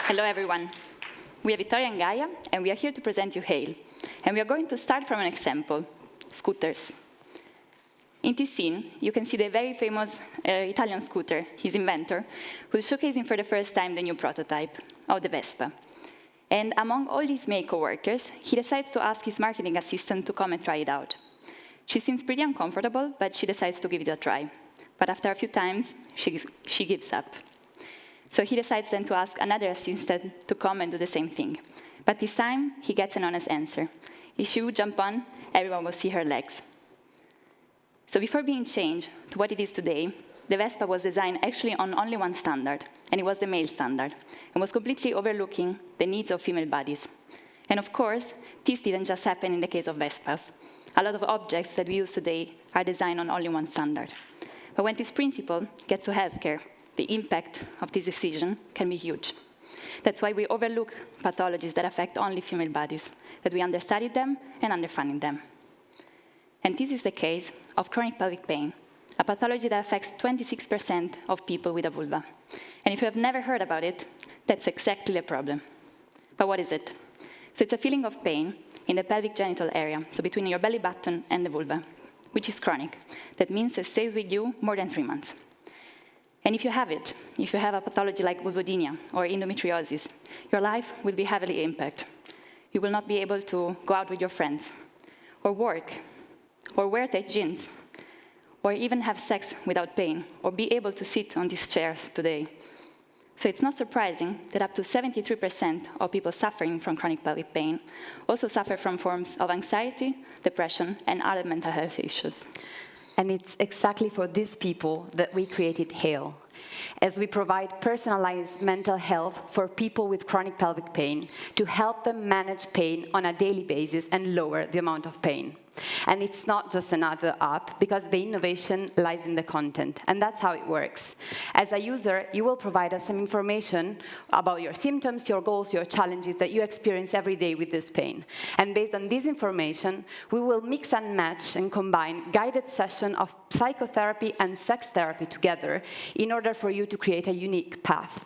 Hello, everyone. We are Vittoria and Gaia, and we are here to present you Hale. And we are going to start from an example, scooters. In this scene, you can see the very famous Italian scooter, his inventor, who's showcasing for the first time the new prototype of the Vespa. And among all his male co-workers, he decides to ask his marketing assistant to come and try it out. She seems pretty uncomfortable, but she decides to give it a try. But after a few times, she gives up. So he decides then to ask another assistant to come and do the same thing. But this time, he gets an honest answer. If she would jump on, everyone will see her legs. So before being changed to what it is today, the Vespa was designed actually on only one standard, and it was the male standard, and was completely overlooking the needs of female bodies. And of course, this didn't just happen in the case of Vespas. A lot of objects that we use today are designed on only one standard. But when this principle gets to healthcare, the impact of this decision can be huge. That's why we overlook pathologies that affect only female bodies, that we understudy them and underfunding them. And this is the case of chronic pelvic pain, a pathology that affects 26% of people with a vulva. And if you have never heard about it, that's exactly the problem. But what is it? So it's a feeling of pain in the pelvic genital area, so between your belly button and the vulva, which is chronic. That means it stays with you more than 3 months. And if you have it, if you have a pathology like vulvodynia or endometriosis, your life will be heavily impacted. You will not be able to go out with your friends, or work, or wear tight jeans, or even have sex without pain, or be able to sit on these chairs today. So it's not surprising that up to 73% of people suffering from chronic pelvic pain also suffer from forms of anxiety, depression, and other mental health issues. And it's exactly for these people that we created Hale, as we provide personalized mental health for people with chronic pelvic pain to help them manage pain on a daily basis and lower the amount of pain. And it's not just another app, because the innovation lies in the content, and that's how it works. As a user, you will provide us some information about your symptoms, your goals, your challenges that you experience every day with this pain. And based on this information, we will mix and match and combine guided sessions of psychotherapy and sex therapy together in order for you to create a unique path.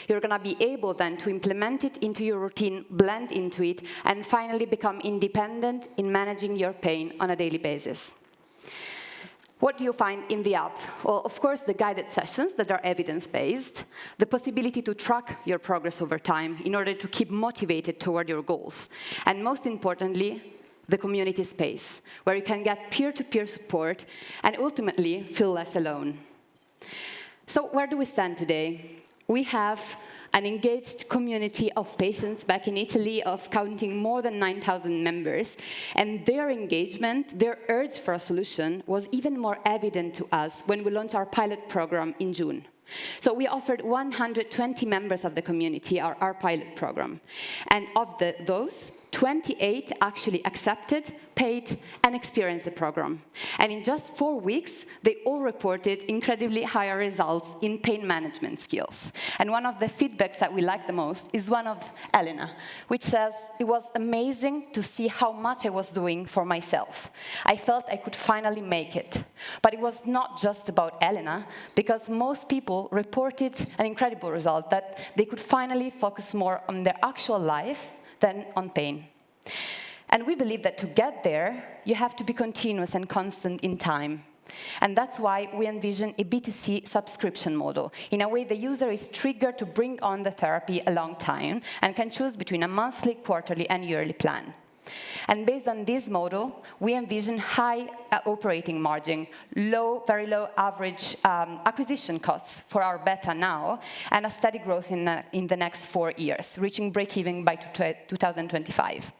You're going to be able then to implement it into your routine, blend into it, and finally become independent in managing your pain on a daily basis. What do you find in the app? Well, of course, the guided sessions that are evidence-based, the possibility to track your progress over time in order to keep motivated toward your goals, and most importantly, the community space, where you can get peer-to-peer support and ultimately feel less alone. So where do we stand today? We have an engaged community of patients back in Italy of counting more than 9,000 members, and their engagement, their urge for a solution was even more evident to us when we launched our pilot program in June. So we offered 120 members of the community our pilot program, and of those, 28 actually accepted, paid, and experienced the program. And in just 4 weeks, they all reported incredibly higher results in pain management skills. And one of the feedbacks that we like the most is one of Elena, which says, "It was amazing to see how much I was doing for myself. I felt I could finally make it." But it was not just about Elena, because most people reported an incredible result, that they could finally focus more on their actual life than on pain. And we believe that to get there, you have to be continuous and constant in time. And that's why we envision a B2C subscription model. In a way, the user is triggered to bring on the therapy a long time and can choose between a monthly, quarterly, and yearly plan. And based on this model, we envision high operating margin, very low average acquisition costs for our beta now, and a steady growth in the next 4 years, reaching break-even by 2025.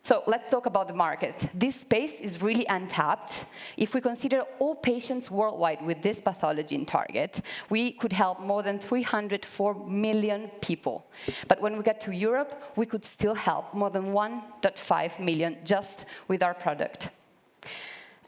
So let's talk about the market. This space is really untapped. If we consider all patients worldwide with this pathology in target, we could help more than 304 million people. But when we get to Europe, we could still help more than 1.5 million just with our product.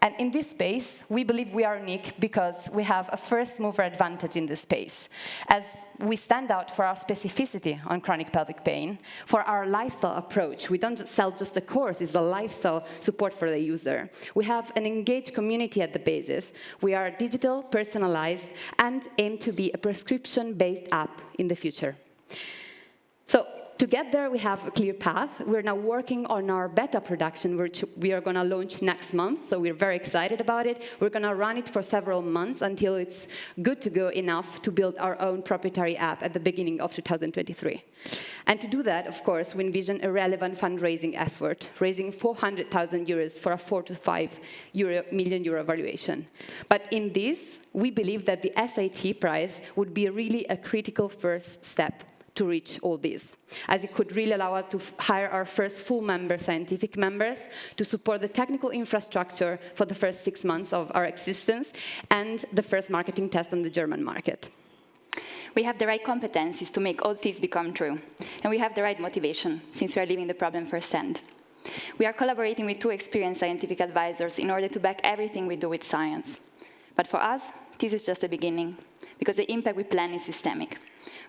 And in this space, we believe we are unique because we have a first-mover advantage in this space, as we stand out for our specificity on chronic pelvic pain, for our lifestyle approach. We don't sell just a course, it's a lifestyle support for the user. We have an engaged community at the basis. We are digital, personalized, and aim to be a prescription-based app in the future. So to get there, we have a clear path. We're now working on our beta production, which we are going to launch next month, so we're very excited about it. We're going to run it for several months until it's good to go enough to build our own proprietary app at the beginning of 2023. And to do that, of course, we envision a relevant fundraising effort, raising 400,000 euros for a 4 to 5 million euro valuation. But in this, we believe that the SAT prize would be really a critical first step to reach all this, as it could really allow us to hire our first full scientific members, to support the technical infrastructure for the first 6 months of our existence, and the first marketing test on the German market. We have the right competencies to make all these become true, and we have the right motivation, since we are living the problem firsthand. We are collaborating with 2 experienced scientific advisors in order to back everything we do with science. But for us, this is just the beginning, because the impact we plan is systemic.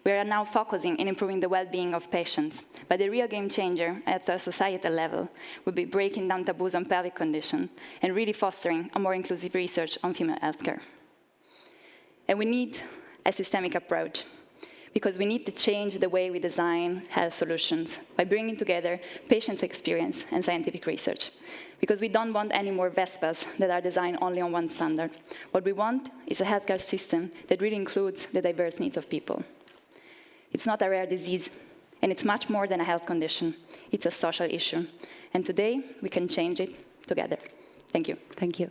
We are now focusing on improving the well-being of patients, but the real game changer at a societal level would be breaking down taboos on pelvic conditions and really fostering a more inclusive research on female healthcare. And we need a systemic approach, because we need to change the way we design health solutions by bringing together patients' experience and scientific research. Because we don't want any more Vespas that are designed only on one standard. What we want is a healthcare system that really includes the diverse needs of people. It's not a rare disease, and it's much more than a health condition. It's a social issue. And today, we can change it together. Thank you. Thank you.